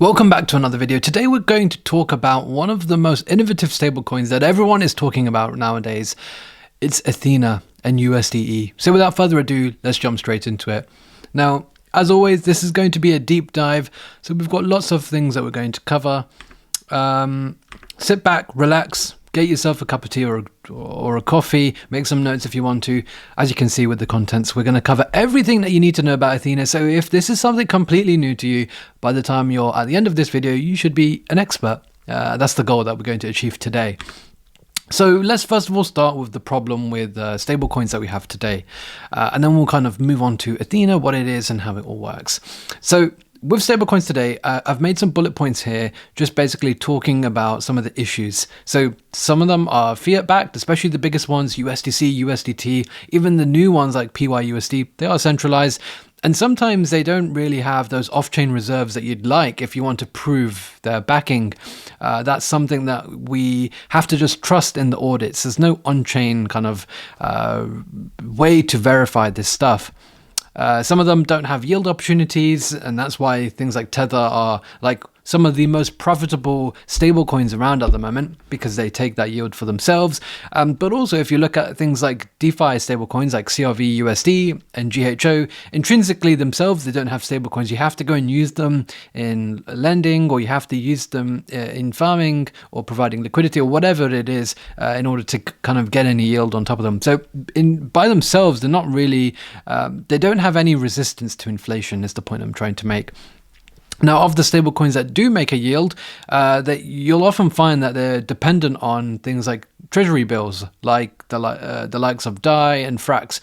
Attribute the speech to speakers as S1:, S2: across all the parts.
S1: Welcome back to another video. Today we're going to talk about one of the most innovative stablecoins that everyone is talking about nowadays. It's Ethena and USDe. So without further ado, let's jump straight into it. Now, as always, this is going to be a deep dive. So we've got lots of things that we're going to cover. Sit back, relax, get yourself a cup of tea or a coffee, make some notes if you want to. As you can see with the contents, we're going to cover everything that you need to know about Ethena. So if this is something completely new to you, by the time you're at the end of this video, you should be an expert. That's the goal that we're going to achieve today. So let's first of all start with the problem with stablecoins that we have today. And then we'll kind of move on to Ethena, what it is and how it all works. So with stablecoins today, I've made some bullet points here, just basically talking about some of the issues. So some of them are fiat backed, especially the biggest ones, USDC, USDT, even the new ones like PYUSD, they are centralized. And sometimes they don't really have those off-chain reserves that you'd like if you want to prove their backing. That's something that we have to just trust in the audits. There's no on-chain kind of way to verify this stuff. Some of them don't have yield opportunities, and that's why things like Tether are like some of the most profitable stablecoins around at the moment, because they take that yield for themselves. But also, if you look at things like DeFi stablecoins like CRV USD and GHO, intrinsically themselves, they don't have stablecoins. You have to go and use them in lending, or you have to use them in farming or providing liquidity or whatever it is in order to kind of get any yield on top of them. So by themselves, they're not really, they don't have any resistance to inflation is the point I'm trying to make. Now, of the stablecoins that do make a yield, that you'll often find that they're dependent on things like treasury bills, like the likes of DAI and Frax,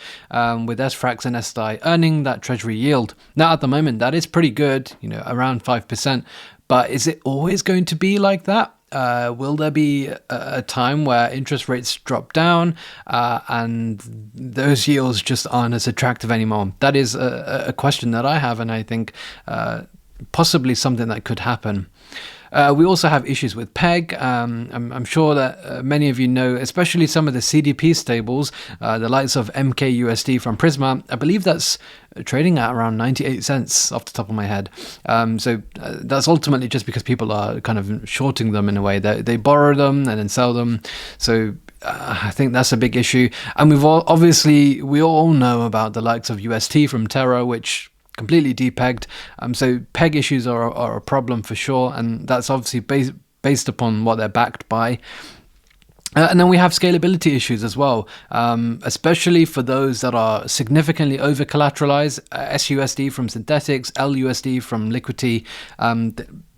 S1: with SFrax and SDAI earning that treasury yield. Now, at the moment, that is pretty good, around 5%. But is it always going to be like that? Will there be a time where interest rates drop down and those yields just aren't as attractive anymore? That is a question that I have, and I think possibly something that could happen. We also have issues with PEG. I'm sure that many of you know, especially some of the CDP stables, the likes of MKUSD from Prisma. I believe that's trading at around 98 cents off the top of my head. So that's ultimately just because people are kind of shorting them in a way. They borrow them and then sell them. So I think that's a big issue. And we all know about the likes of UST from Terra, which completely depegged. So peg issues are a problem for sure, and that's obviously based upon what they're backed by. And then we have scalability issues as well, especially for those that are significantly over collateralized. SUSD from synthetics, LUSD from liquidity.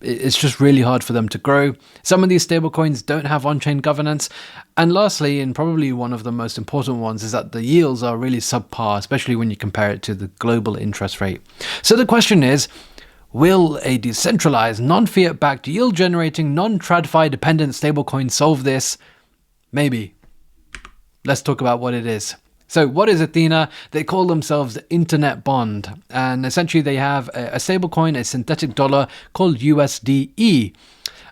S1: It's just really hard for them to grow. Some of these stablecoins don't have on-chain governance. And lastly, and probably one of the most important ones, is that the yields are really subpar, especially when you compare it to the global interest rate. So the question is, will a decentralized, non-fiat backed, yield-generating, non-TradFi dependent stablecoin solve this? Maybe. Let's talk about what it is. So what is Ethena? They call themselves the Internet Bond. And essentially they have a stablecoin, a synthetic dollar called USDe.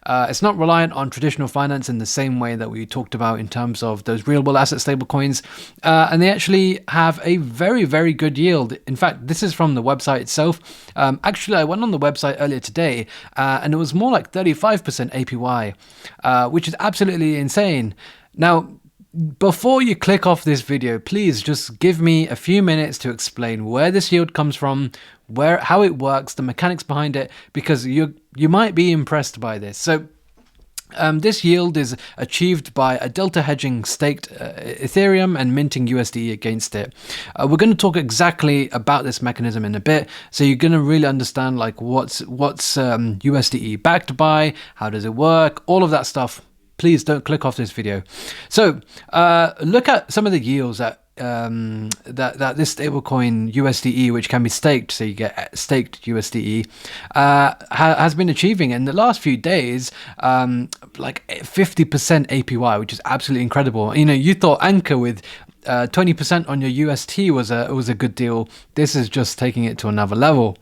S1: It's not reliant on traditional finance in the same way that we talked about in terms of those real-world asset stablecoins. And they actually have a very, very good yield. In fact, this is from the website itself. Actually, I went on the website earlier today and it was more like 35% APY, which is absolutely insane. Now, before you click off this video, please just give me a few minutes to explain where this yield comes from, how it works, the mechanics behind it, because you might be impressed by this. So this yield is achieved by a delta hedging staked Ethereum and minting USDe against it. We're going to talk exactly about this mechanism in a bit, so you're going to really understand like what's USDe backed by, how does it work, all of that stuff. Please don't click off this video. So look at some of the yields that this stablecoin USDe, which can be staked, so you get staked USDe, has been achieving in the last few days, like 50% APY, which is absolutely incredible. You thought Anchor with 20% on your UST was a good deal. This is just taking it to another level.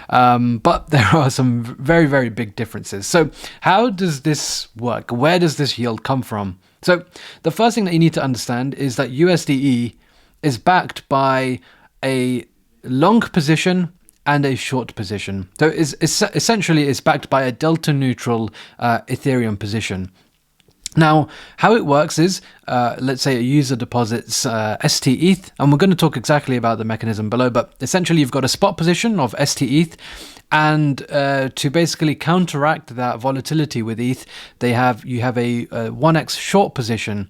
S1: But there are some very, very big differences. So how does this work? Where does this yield come from? So the first thing that you need to understand is that USDe is backed by a long position and a short position. So essentially it's backed by a delta neutral Ethereum position. Now, how it works is, let's say a user deposits STETH, and we're going to talk exactly about the mechanism below, but essentially you've got a spot position of STETH, and to basically counteract that volatility with ETH, you have a 1x short position,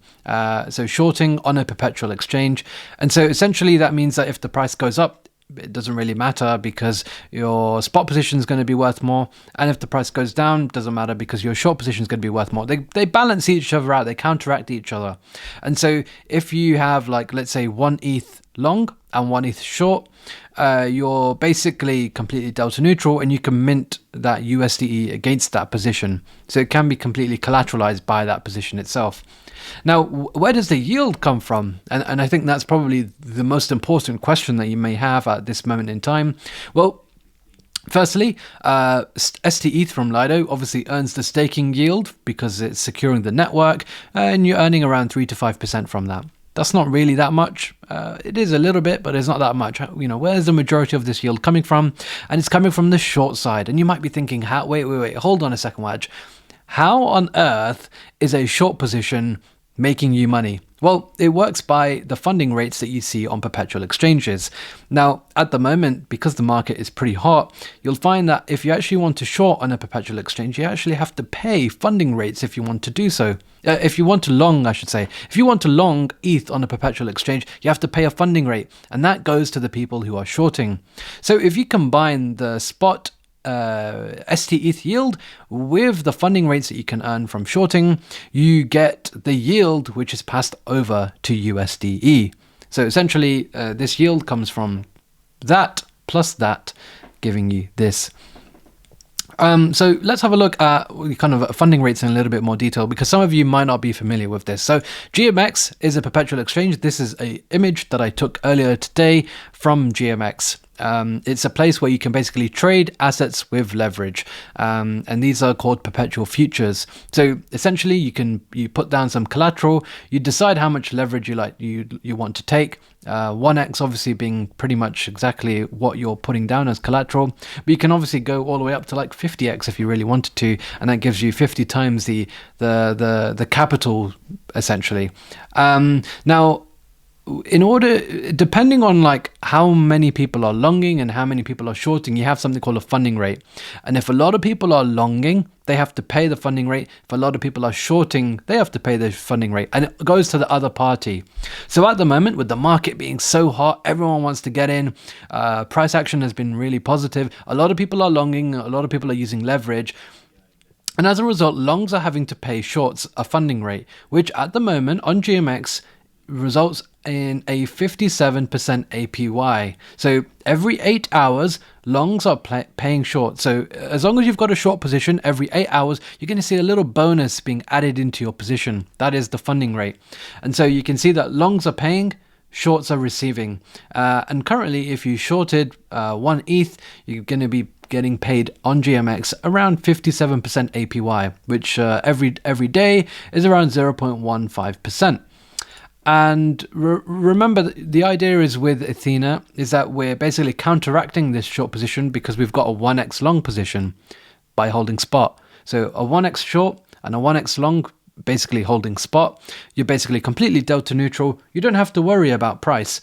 S1: so shorting on a perpetual exchange. And so essentially that means that if the price goes up, it doesn't really matter because your spot position is going to be worth more, and if the price goes down, it doesn't matter because your short position is going to be worth more. They balance each other out, they counteract each other. And so if you have, like, let's say 1 ETH long and 1 ETH short, you're basically completely delta neutral, and you can mint that USDe against that position, so it can be completely collateralized by that position itself. Now, where does the yield come from? And I think that's probably the most important question that you may have at this moment in time. Well, firstly, STETH from Lido obviously earns the staking yield because it's securing the network, and you're earning around 3 to 5% from that. That's not really that much. It is a little bit, but it's not that much. You know, where's the majority of this yield coming from? And it's coming from the short side. And you might be thinking, wait, hold on a second, Waj. How on earth is a short position making you money? Well, it works by the funding rates that you see on perpetual exchanges. Now, at the moment, because the market is pretty hot, you'll find that if you actually want to short on a perpetual exchange, you actually have to pay funding rates if you want to do so. If you want to long, I should say, if you want to long ETH on a perpetual exchange, you have to pay a funding rate, and that goes to the people who are shorting. So if you combine the spot STETH yield with the funding rates that you can earn from shorting, you get the yield which is passed over to USDe. So essentially this yield comes from that plus that, giving you this. So let's have a look at kind of funding rates in a little bit more detail, because some of you might not be familiar with this. So GMX is a perpetual exchange. This is an image that I took earlier today from GMX. It's a place where you can basically trade assets with leverage, and these are called perpetual futures. So essentially you put down some collateral, you decide how much leverage you want to take, 1x obviously being pretty much exactly what you're putting down as collateral, but you can obviously go all the way up to like 50x if you really wanted to, and that gives you 50 times the capital essentially. Now, depending on like how many people are longing and how many people are shorting, you have something called a funding rate. And if a lot of people are longing, they have to pay the funding rate. If a lot of people are shorting, they have to pay the funding rate, and it goes to the other party. So at the moment, with the market being so hot, everyone wants to get in. Price action has been really positive. A lot of people are longing, a lot of people are using leverage. And as a result, longs are having to pay shorts a funding rate, which at the moment on GMX results in a 57% APY. So every 8 hours, longs are paying short. So as long as you've got a short position, every 8 hours, you're going to see a little bonus being added into your position. That is the funding rate. And so you can see that longs are paying, shorts are receiving. And currently, if you shorted 1 ETH, you're going to be getting paid on GMX around 57% APY, which every day is around 0.15%. And remember, the idea is with Ethena is that we're basically counteracting this short position because we've got a 1x long position by holding spot. So a 1x short and a 1x long basically holding spot. You're basically completely delta neutral. You don't have to worry about price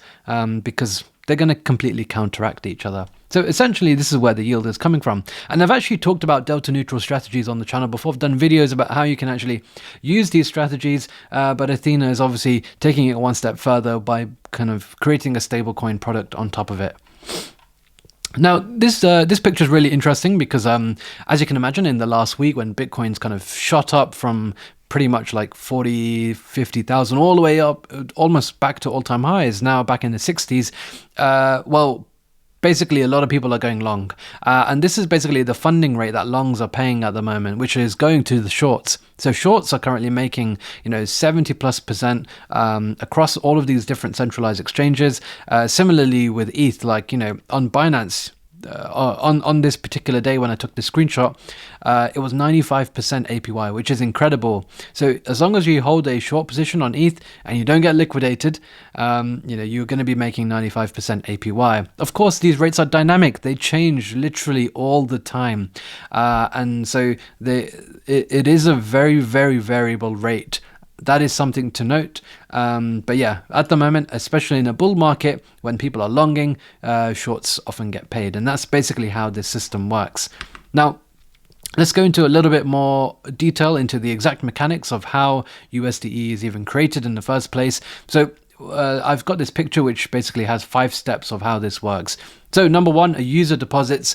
S1: because they're going to completely counteract each other. So essentially, this is where the yield is coming from. And I've actually talked about delta neutral strategies on the channel before. I've done videos about how you can actually use these strategies, but Ethena is obviously taking it one step further by kind of creating a stablecoin product on top of it. Now, this picture is really interesting because, as you can imagine, in the last week when Bitcoin's kind of shot up from pretty much like 40, 50,000 all the way up, almost back to all-time highs, now back in the 60s, well, basically a lot of people are going long. And this is basically the funding rate that longs are paying at the moment, which is going to the shorts. So shorts are currently making, 70+% across all of these different centralized exchanges. Similarly with ETH, like, on Binance, on this particular day when I took the screenshot, it was 95% APY, which is incredible. So as long as you hold a short position on ETH and you don't get liquidated, you're going to be making 95% APY. Of course, these rates are dynamic; they change literally all the time, and so it is a very, very variable rate. That is something to note. But yeah, at the moment, especially in a bull market, when people are longing, shorts often get paid. And that's basically how this system works. Now, let's go into a little bit more detail into the exact mechanics of how USDe is even created in the first place. So I've got this picture which basically has 5 steps of how this works. So number 1, a user deposits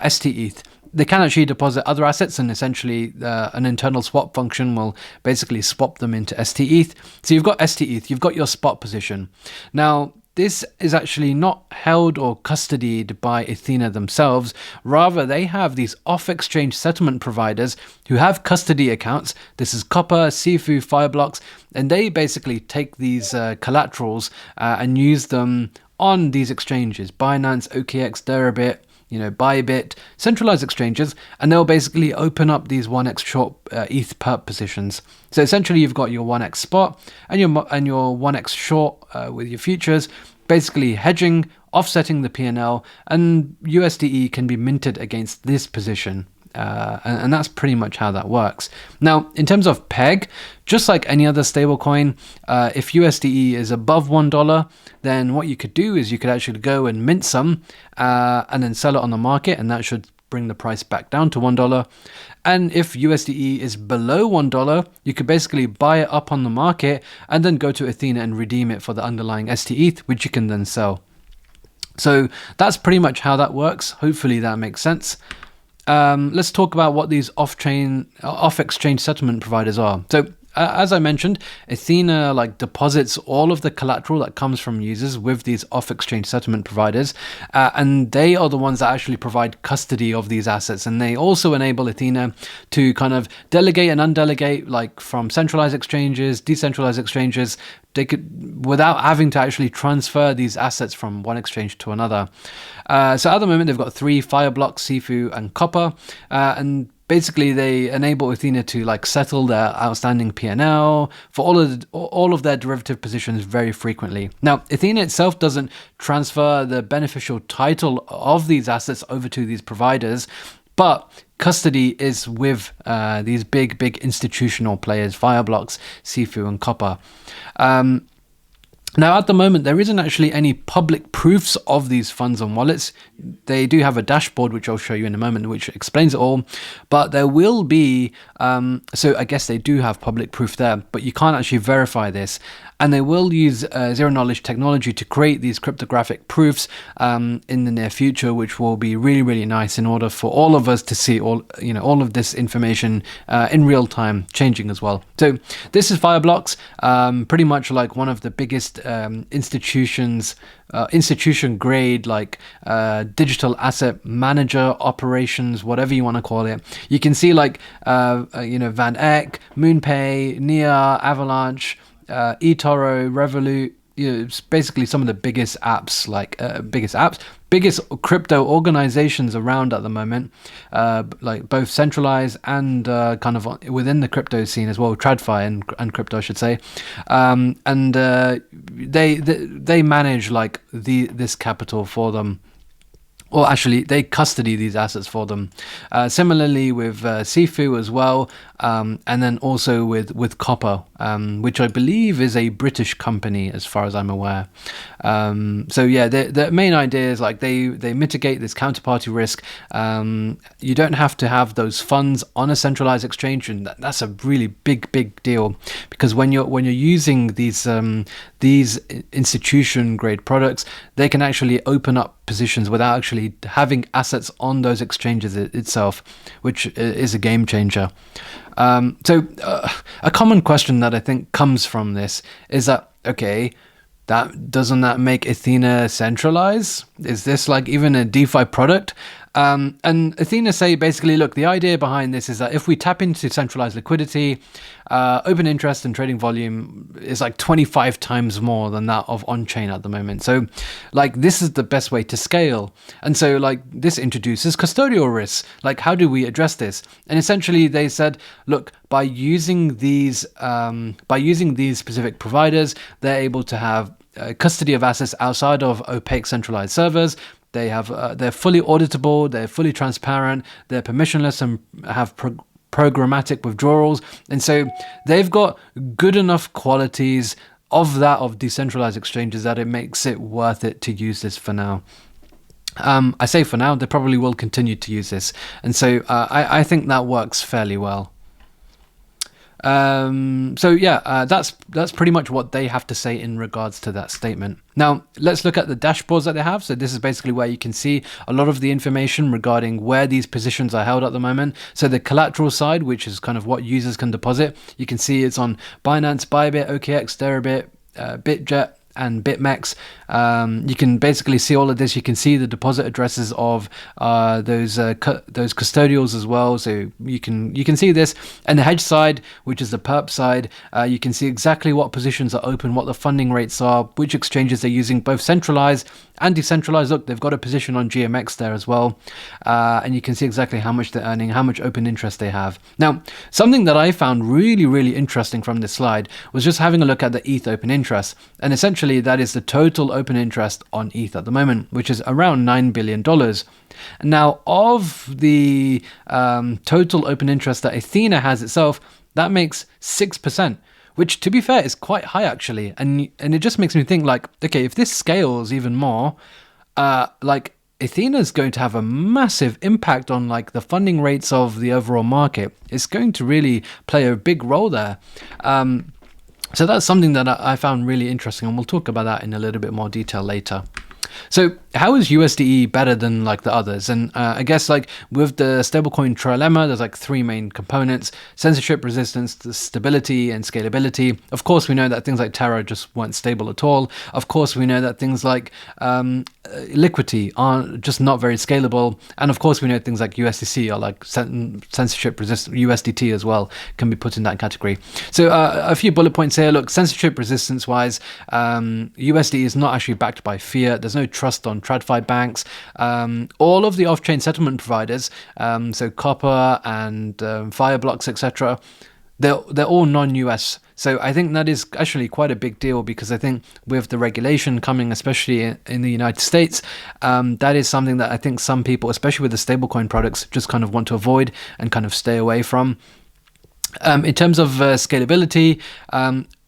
S1: STETH. They can actually deposit other assets, and essentially an internal swap function will basically swap them into STETH. So you've got STETH, you've got your spot position. Now, this is actually not held or custodied by Ethena themselves. Rather, they have these off-exchange settlement providers who have custody accounts. This is Copper, Sifu, Fireblocks, and they basically take these collaterals and use them on these exchanges, Binance, OKX, Deribit, Bybit, centralized exchanges, and they'll basically open up these 1x short ETH perp positions. So essentially, you've got your 1x spot and your 1x short with your futures, basically hedging, offsetting the P&L, and USDe can be minted against this position. And that's pretty much how that works. Now, in terms of peg, just like any other stablecoin, if USDe is above $1, then what you could do is you could actually go and mint some and then sell it on the market, and that should bring the price back down to $1. And if USDe is below $1, you could basically buy it up on the market and then go to Ethena and redeem it for the underlying STETH, which you can then sell. So that's pretty much how that works. Hopefully that makes sense. Let's talk about what these off-exchange settlement providers are. So as I mentioned, Ethena deposits all of the collateral that comes from users with these off-exchange settlement providers, and they are the ones that actually provide custody of these assets, and they also enable Ethena to kind of delegate and undelegate, from centralized exchanges, decentralized exchanges. They could, without having to actually transfer these assets from one exchange to another. So at the moment, they've got 3: Fireblocks, Sifu, and Copper, and basically they enable Ethena to settle their outstanding P&L for all of their derivative positions very frequently. Now, Ethena itself doesn't transfer the beneficial title of these assets over to these providers, but custody is with these big institutional players, Fireblocks, Sifu, and Copper. Now, at the moment, there isn't actually any public proofs of these funds and wallets. They do have a dashboard, which I'll show you in a moment, which explains it all. But there will be, so I guess they do have public proof there, but you can't actually verify this. And they will use zero-knowledge technology to create these cryptographic proofs in the near future, which will be really, really nice in order for all of us to see all of this information in real time changing as well. So this is Fireblocks, pretty much like one of the biggest institution grade digital asset manager operations, whatever you want to call it. You can see Van Eck, MoonPay, Nia, Avalanche, eToro, Revolut. It's basically some of the biggest apps, biggest crypto organizations around at the moment, both centralized and kind of within the crypto scene as well, TradFi and crypto, I should say. They manage this capital for them. Or actually, they custody these assets for them. Similarly with Sifu as well, and then also with Copper, which I believe is a British company as far as I'm aware. So yeah, the main idea is they mitigate this counterparty risk. You don't have to have those funds on a centralized exchange, and that's a really big deal, because when you're using these institution grade products, they can actually open up positions without actually having assets on those exchanges itself, which is a game changer. So a common question that I think comes from this is that, okay, doesn't that make Ethena centralized? Is this even a DeFi product? And Athena say basically, look, the idea behind this is that if we tap into centralized liquidity, open interest and trading volume is like 25 times more than that of on-chain at the moment. So like this is the best way to scale. And so like this introduces custodial risks. Like how do we address this? And essentially they said, look, by using these specific providers, they're able to have custody of assets outside of opaque centralized servers. They have they're fully auditable, they're fully transparent, they're permissionless and have programmatic withdrawals. And so they've got good enough qualities of decentralized exchanges that it makes it worth it to use this for now. I say for now, they probably will continue to use this. And so I think that works fairly well. That's pretty much what they have to say in regards to that statement. Now, let's look at the dashboards that they have. So this is basically where you can see a lot of the information regarding where these positions are held at the moment. So the collateral side, which is kind of what users can deposit, you can see it's on Binance, Bybit, OKX, Deribit, BitGet, and BitMEX. You can basically see all of this. You can see the deposit addresses of those custodials as well. So you can see this. And the hedge side, which is the perp side, you can see exactly what positions are open, what the funding rates are, which exchanges they're using, both centralized and decentralized. Look, they've got a position on GMX there as well. And you can see exactly how much they're earning, how much open interest they have. Now, something that I found really, really interesting from this slide was just having a look at the ETH open interest. And essentially that is the total open interest on ETH at the moment, which is around $9 billion. Now, of the total open interest that Ethena has itself, that makes 6%. Which, to be fair, is quite high actually, and it just makes me think like, okay, if this scales even more, like Ethena is going to have a massive impact on like the funding rates of the overall market. It's going to really play a big role there. So that's something that I found really interesting, and we'll talk about that in a little bit more detail later. So how is USDe better than like the others? And I guess like with the stablecoin trilemma, there's like three main components: censorship resistance, the stability, and scalability. Of course, we know that things like Terra just weren't stable at all. Of course, we know that things like liquidity are just not very scalable. And of course, we know things like USDC are like censorship resistant. USDT as well can be put in that category. So a few bullet points here. Look, censorship resistance wise, USDe is not actually backed by fiat. There's no trust on TradFi banks. All of the off-chain settlement providers, so Copper and Fireblocks, etc., they're all non-US. So I think that is actually quite a big deal, because I think with the regulation coming, especially in the United States, that is something that I think some people, especially with the stablecoin products, just kind of want to avoid and kind of stay away from. In terms of scalability,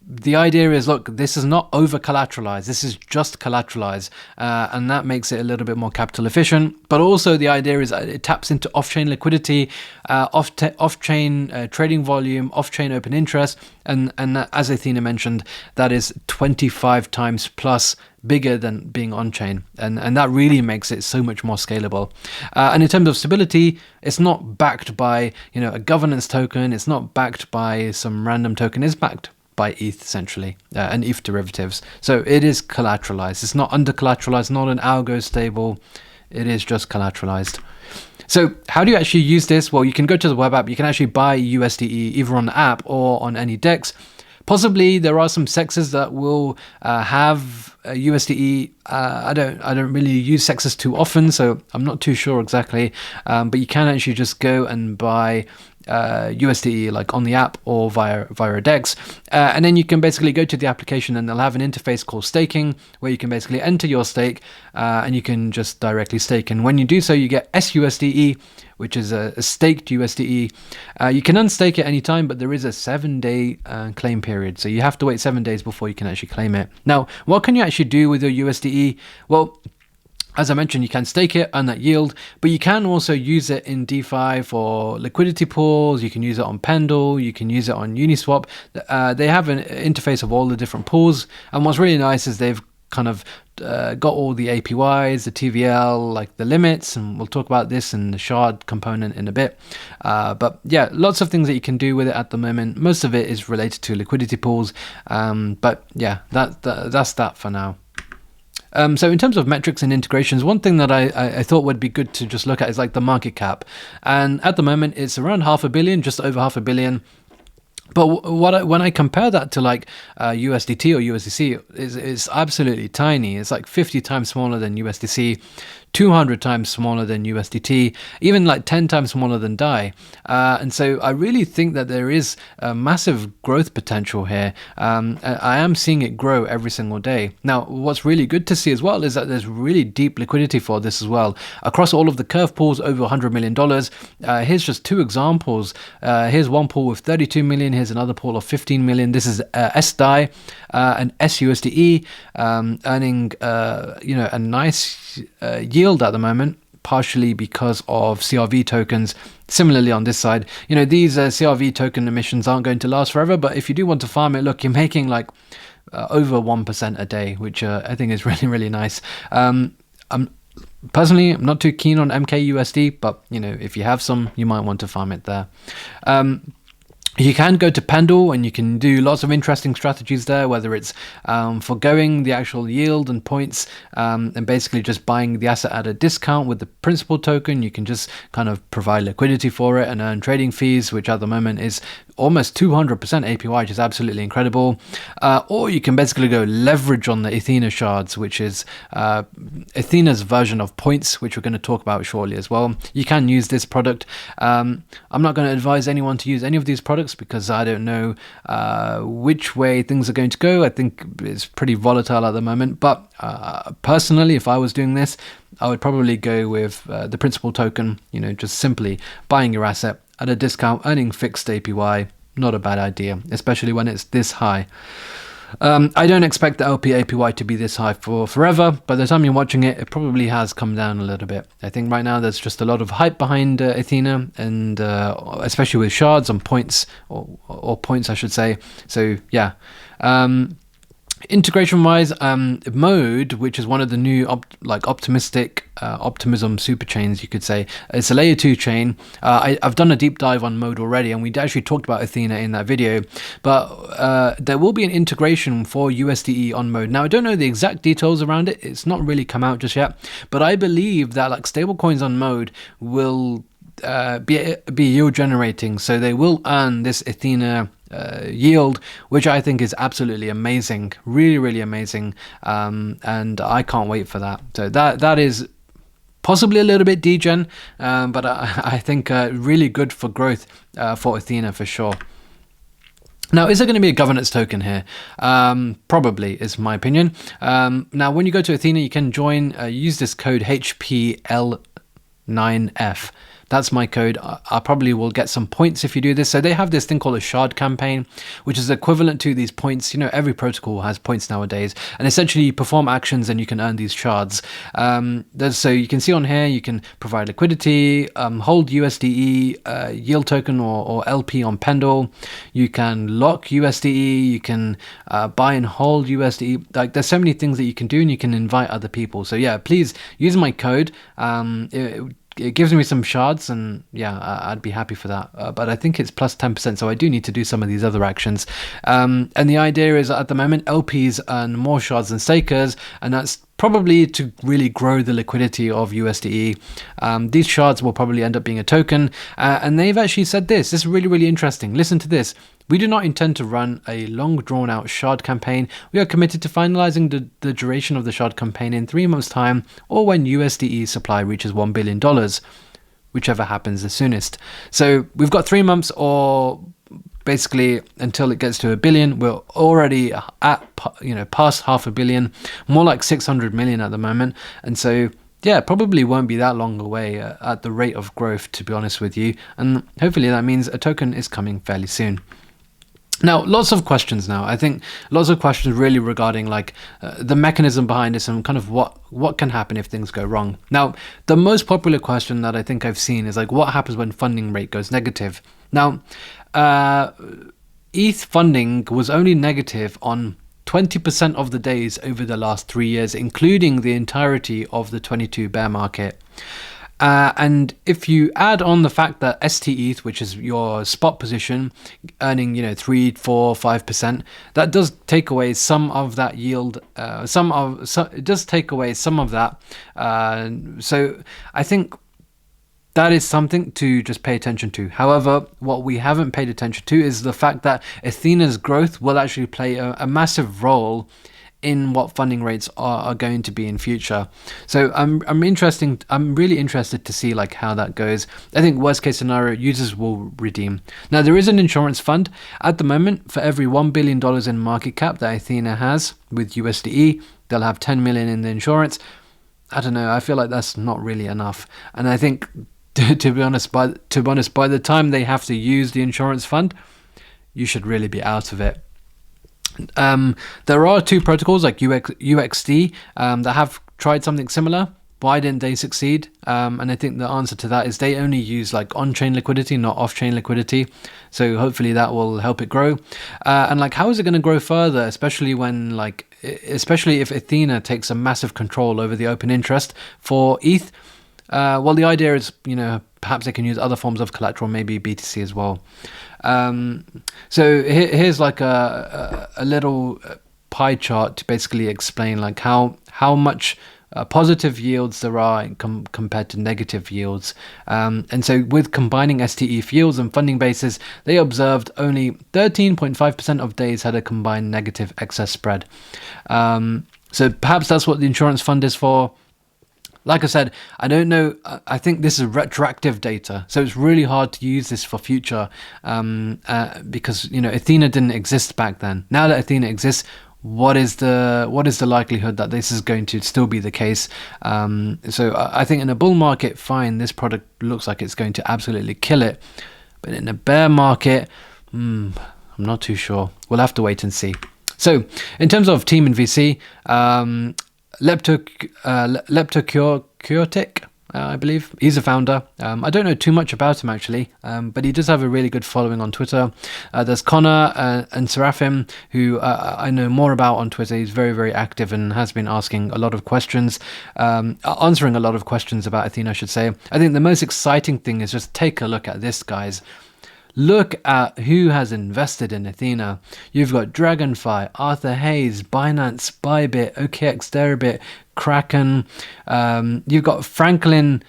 S1: the idea is, look, this is not over collateralized. This is just collateralized, and that makes it a little bit more capital efficient. But also the idea is that it taps into off-chain liquidity, off-chain trading volume, off-chain open interest, and as Athena mentioned, that is 25 times plus bigger than being on-chain, and that really makes it so much more scalable. And in terms of stability, it's not backed by a governance token. It's not backed by some random token. It's backed by ETH essentially, and ETH derivatives. So it is collateralized. It's not under collateralized, not an algo stable. It is just collateralized. So how do you actually use this? Well, you can go to the web app. You can actually buy USDe either on the app or on any DEX. Possibly there are some sexes that will have USDe. I don't really use sexes too often, so I'm not too sure exactly. But you can actually just go and buy USDe like on the app or via a DEX, and then you can basically go to the application and they'll have an interface called staking, where you can basically enter your stake and you can just directly stake. And when you do so, you get SUSDe, which is a staked USDe. You can unstake it anytime, but there is a 7-day claim period, so you have to wait 7 days before you can actually claim it. Now, what can you actually do with your USDe? Well, as I mentioned, you can stake it, earn that yield, but you can also use it in DeFi for liquidity pools. You can use it on Pendle, you can use it on Uniswap. They have an interface of all the different pools, and what's really nice is they've kind of got all the APYs, the TVL, like the limits, and we'll talk about this in the shard component in a bit. But yeah, lots of things that you can do with it at the moment. Most of it is related to liquidity pools, but yeah, that's that for now. So in terms of metrics and integrations, one thing that I thought would be good to just look at is like the market cap. And at the moment, it's around $500 million, just over $500 million. But when I compare that to like USDT or USDC, it's absolutely tiny. It's like 50 times smaller than USDC, 200 times smaller than USDT, even like 10 times smaller than DAI. And so I really think that there is a massive growth potential here. I am seeing it grow every single day. Now, what's really good to see as well is that there's really deep liquidity for this as well. Across all of the curve pools, over $100 million. Here's just two examples. Here's one pool with 32 million. Here's another pool of 15 million. This is SDAI and SUSDe, earning a nice yield at the moment, partially because of CRV tokens. Similarly on this side, these CRV token emissions aren't going to last forever, but if you do want to farm it, look, you're making like over 1% a day, which I think is really, really nice. Personally, I'm not too keen on MKUSD, but if you have some, you might want to farm it there. You can go to Pendle and you can do lots of interesting strategies there, whether it's foregoing the actual yield and points and basically just buying the asset at a discount with the principal token. You can just kind of provide liquidity for it and earn trading fees, which at the moment is almost 200% APY, which is absolutely incredible. Or you can basically go leverage on the Ethena shards, which is Ethena's version of points, which we're going to talk about shortly as well. You can use this product. I'm not going to advise anyone to use any of these products because I don't know which way things are going to go. I think it's pretty volatile at the moment, but personally, if I was doing this, I would probably go with the principal token, just simply buying your asset at a discount, earning fixed APY. Not a bad idea, especially when it's this high. I don't expect the LP APY to be this high for forever. By the time you're watching it, it probably has come down a little bit. I think right now there's just a lot of hype behind Ethena, and especially with shards on points, or points I should say. So yeah. Integration wise, Mode, which is one of the new optimistic optimism super chains, you could say, it's a layer 2 chain. I've done a deep dive on Mode already, and we actually talked about Ethena in that video, but there will be an integration for USDe on Mode. Now, I don't know the exact details around it. It's not really come out just yet, but I believe that like stablecoins on Mode will be yield generating, so they will earn this Ethena yield, which I think is absolutely amazing, really, really amazing, and I can't wait for that. So that is possibly a little bit degen, but I think really good for growth for Ethena for sure. Now, is there going to be a governance token here? Probably, is my opinion. Now, when you go to Ethena, you can join, use this code HPL9F. That's my code. I probably will get some points if you do this. So they have this thing called a shard campaign, which is equivalent to these points. Every protocol has points nowadays. And essentially you perform actions and you can earn these shards. So you can see on here, you can provide liquidity, hold USDe, yield token or LP on Pendle. You can lock USDe, you can buy and hold USDe. Like there's so many things that you can do, and you can invite other people. So yeah, please use my code. It gives me some shards, and yeah, I'd be happy for that. But I think it's plus 10%, so I do need to do some of these other actions. And the idea is that at the moment, LPs earn more shards than stakers, and that's probably to really grow the liquidity of USDe. These shards will probably end up being a token, and they've actually said this. This is really, really interesting. Listen to this. We do not intend to run a long drawn-out shard campaign. We are committed to finalizing the duration of the shard campaign in 3 months' time, or when USDe supply reaches $1 billion, whichever happens the soonest. So we've got 3 months, or basically until it gets to $1 billion. We're already at past $500 million, more like 600 million at the moment, and so yeah, probably won't be that long away at the rate of growth, to be honest with you, and hopefully that means a token is coming fairly soon. Now, lots of questions now. I think lots of questions really regarding like the mechanism behind this and kind of what can happen if things go wrong. Now, the most popular question that I think I've seen is like, what happens when funding rate goes negative? Now, ETH funding was only negative on 20% of the days over the last 3 years, including the entirety of the 22 bear market. And if you add on the fact that STETH, which is your spot position, earning 3, 4, 5%, that does take away some of that yield. It does take away some of that. So I think that is something to just pay attention to. However, what we haven't paid attention to is the fact that Athena's growth will actually play a massive role in what funding rates are going to be in future. So I'm really interested to see like how that goes. I think worst case scenario, users will redeem. Now there is an insurance fund at the moment. For every $1 billion in market cap that Athena has with USDe, they'll have 10 million in the insurance. I don't know, I feel like that's not really enough. And I think to be honest, by the time they have to use the insurance fund, you should really be out of it. There are two protocols like UXD that have tried something similar. Why didn't they succeed? And I think the answer to that is they only use like on-chain liquidity, not off-chain liquidity. So hopefully that will help it grow. And like, how is it going to grow further, especially if Athena takes a massive control over the open interest for ETH? Well, the idea is, perhaps they can use other forms of collateral, maybe BTC as well. So here's like a little pie chart to basically explain like how much positive yields there are compared to negative yields. And so with combining STETH yields and funding bases, they observed only 13.5% of days had a combined negative excess spread. So perhaps that's what the insurance fund is for. Like I said, I don't know. I think this is retroactive data, so it's really hard to use this for future because Athena didn't exist back then. Now that Athena exists, what is the likelihood that this is going to still be the case? So I think in a bull market, fine, this product looks like it's going to absolutely kill it, but in a bear market, I'm not too sure. We'll have to wait and see. So in terms of team and VC. Leptokurtic, I believe. He's a founder. I don't know too much about him actually, but he does have a really good following on Twitter. There's Connor and Seraphim, who I know more about on Twitter. He's very, very active and has been asking a lot of questions, answering a lot of questions about Athena, I should say. I think the most exciting thing is just take a look at this, guys. Look at who has invested in Athena. You've got Dragonfly, Arthur Hayes, Binance, Bybit, OKX Deribit, Kraken. You've got Franklin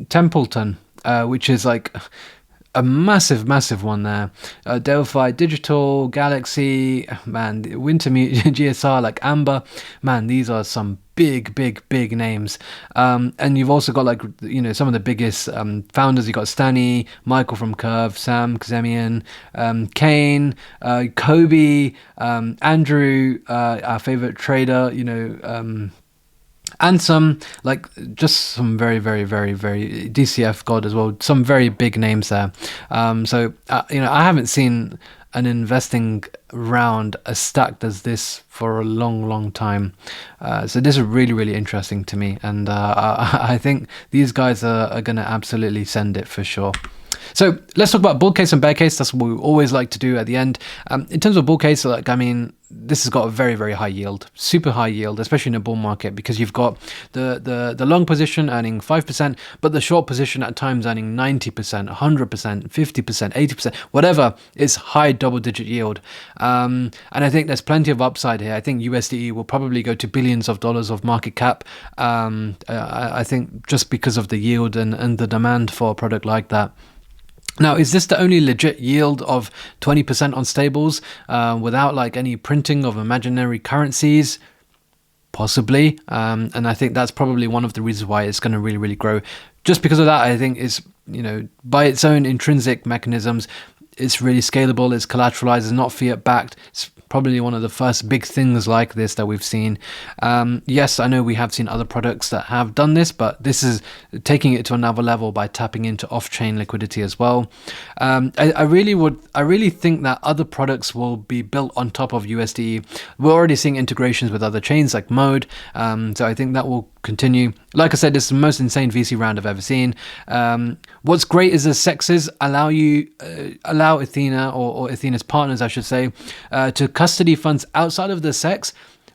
S1: Templeton, which is like a massive one there. Delphi Digital, Galaxy, man, Wintermute, GSR, like Amber. Man, these are some big names. And you've also got like, some of the biggest founders. You've got Stanny, Michael from Curve, Sam Kazemian, Kane, Kobe, Andrew, our favorite trader, and some just some very DCF God as well, some very big names there. So I haven't seen an investing round as stacked as this for a long time. So this is really interesting to me, and I think these guys are going to absolutely send it for sure. So let's talk about bull case and bear case. That's what we always like to do at the end. In terms of bull case, this has got a very high yield, super high yield, especially in a bull market, because you've got the long position earning 5%, but the short position at times earning 90%, 100%, 50%, 80%, whatever. It's high double-digit yield. And I think there's plenty of upside here. I think USDe will probably go to billions of dollars of market cap. I think just because of the yield and the demand for a product like that. Now, is this the only legit yield of 20% on stables without any printing of imaginary currencies? Possibly. And I think that's probably one of the reasons why it's going to really grow. Just because of that, I think is, by its own intrinsic mechanisms, it's really scalable, it's collateralized, it's not fiat backed. It's probably one of the first big things like this that we've seen. Yes, I know we have seen other products that have done this, but this is taking it to another level by tapping into off-chain liquidity as well. I really think that other products will be built on top of USDe. We're already seeing integrations with other chains like Mode, so I think that will continue. Like I said, this is the most insane VC round I've ever seen. What's great is the SEXs allow Athena or Athena's partners, I should say, to custody funds outside of the SEX,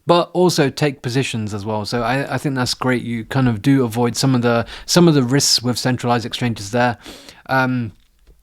S1: but also take positions as well. So I think that's great. You kind of do avoid some of the risks with centralized exchanges there.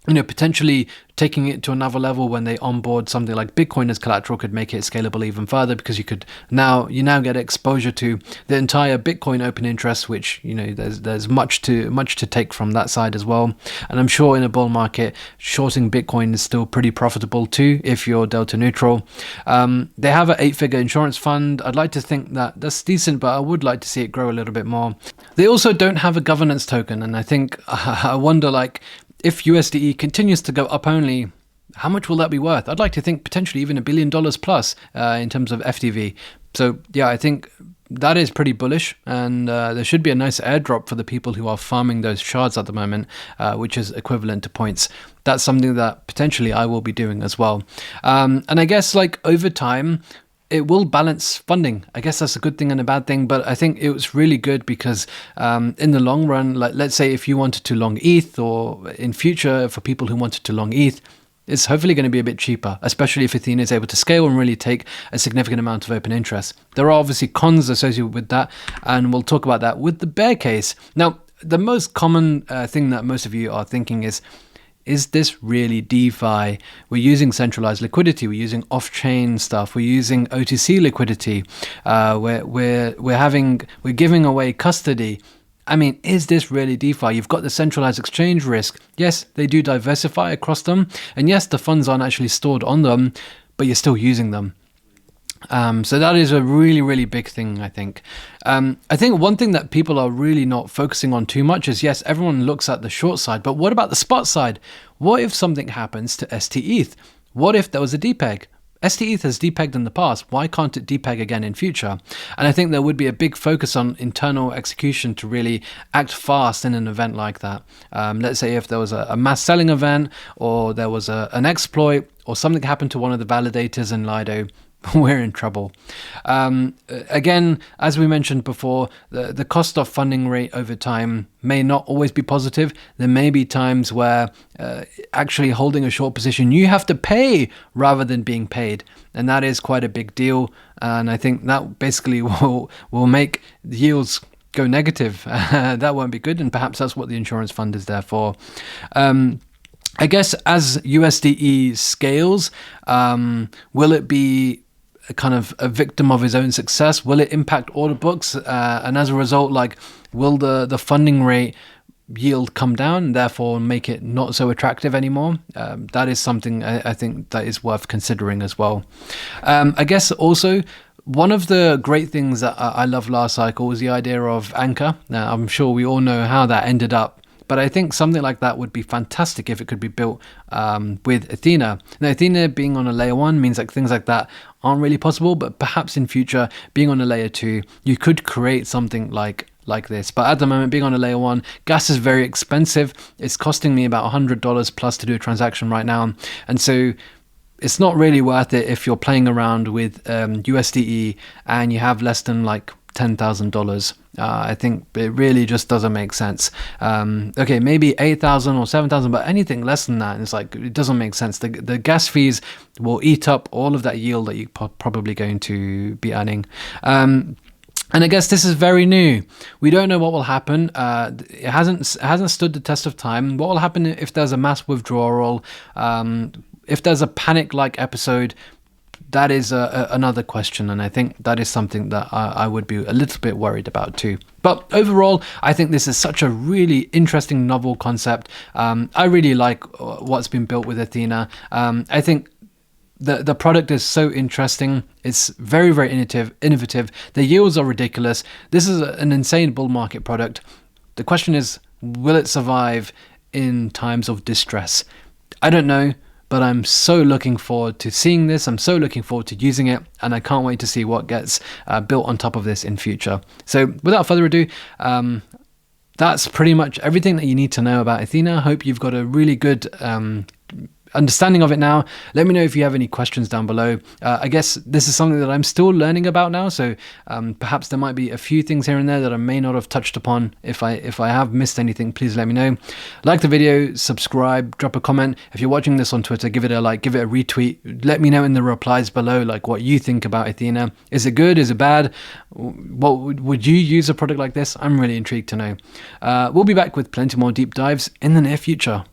S1: Potentially taking it to another level when they onboard something like Bitcoin as collateral could make it scalable even further, because you now get exposure to the entire Bitcoin open interest, which there's much to take from that side as well. And I'm sure in a bull market, shorting Bitcoin is still pretty profitable too if you're delta neutral. They have an 8-figure insurance fund. I'd like to think that that's decent, but I would like to see it grow a little bit more. They also don't have a governance token, and I think I wonder, like, if USDe continues to go up only, how much will that be worth? I'd like to think potentially even $1 billion plus in terms of FDV. So yeah, I think that is pretty bullish, and there should be a nice airdrop for the people who are farming those shards at the moment, which is equivalent to points. That's something that potentially I will be doing as well. And I guess, like, over time, it will balance funding. I guess that's a good thing and a bad thing, but I think it was really good because in the long run, like, let's say if you wanted to long ETH, or in future for people who wanted to long ETH, it's hopefully going to be a bit cheaper, especially if Athena is able to scale and really take a significant amount of open interest. There are obviously cons associated with that, and we'll talk about that with the bear case. Now, the most common thing that most of you are thinking is this really DeFi? We're using centralized liquidity. We're using off-chain stuff. We're using OTC liquidity. We're giving away custody. I mean, is this really DeFi? You've got the centralized exchange risk. Yes, they do diversify across them, and yes, the funds aren't actually stored on them, but you're still using them. So that is a really, really big thing, I think. I think one thing that people are really not focusing on too much is, yes, everyone looks at the short side, but what about the spot side? What if something happens to STETH? What if there was a depeg? STETH has depegged in the past. Why can't it depeg again in future? And I think there would be a big focus on internal execution to really act fast in an event like that. Let's say if there was a mass selling event, or there was an exploit, or something happened to one of the validators in Lido, we're in trouble. Again, as we mentioned before, the cost of funding rate over time may not always be positive. There may be times where actually holding a short position, you have to pay rather than being paid. And that is quite a big deal. And I think that basically will make yields go negative. That won't be good. And perhaps that's what the insurance fund is there for. I guess as USDe scales, will it be kind of a victim of his own success? Will it impact order books? And as a result, like, will the funding rate yield come down and therefore make it not so attractive anymore? That is something I think that is worth considering as well. I guess also, one of the great things that I love last cycle was the idea of Anchor. Now, I'm sure we all know how that ended up, but I think something like that would be fantastic if it could be built with Athena. Now, Athena being on a layer 1 means like things like that aren't really possible, but perhaps in future, being on a layer 2, you could create something like this. But at the moment, being on a layer 1, gas is very expensive. It's costing me about $100 plus to do a transaction right now. And so it's not really worth it if you're playing around with USDe and you have less than like $10,000. I think it really just doesn't make sense. Okay, maybe 8,000 or 7,000, but anything less than that, it's like, it doesn't make sense. The gas fees will eat up all of that yield that you're probably going to be earning. And I guess this is very new. We don't know what will happen. It hasn't stood the test of time. What will happen if there's a mass withdrawal? If there's a panic-like episode? That is another question, and I think that is something that I would be a little bit worried about too. But overall, I think this is such a really interesting, novel concept. I really like what's been built with Athena. I think the product is so interesting. It's very, very innovative. The yields are ridiculous. This is an insane bull market product. The question is, will it survive in times of distress? I don't know. But I'm so looking forward to seeing this. I'm so looking forward to using it, and I can't wait to see what gets built on top of this in future. So without further ado, that's pretty much everything that you need to know about Athena. I hope you've got a really good understanding of it now. Let me know if you have any questions down below. I guess this is something that I'm still learning about now, so perhaps there might be a few things here and there that I may not have touched upon. If I have missed anything, please let me know. Like the video, subscribe, drop a comment. If you're watching this on Twitter, give it a like, give it a retweet. Let me know in the replies below like what you think about Ethena. Is it good? Is it bad? What would you use a product like this? I'm really intrigued to know. We'll be back with plenty more deep dives in the near future.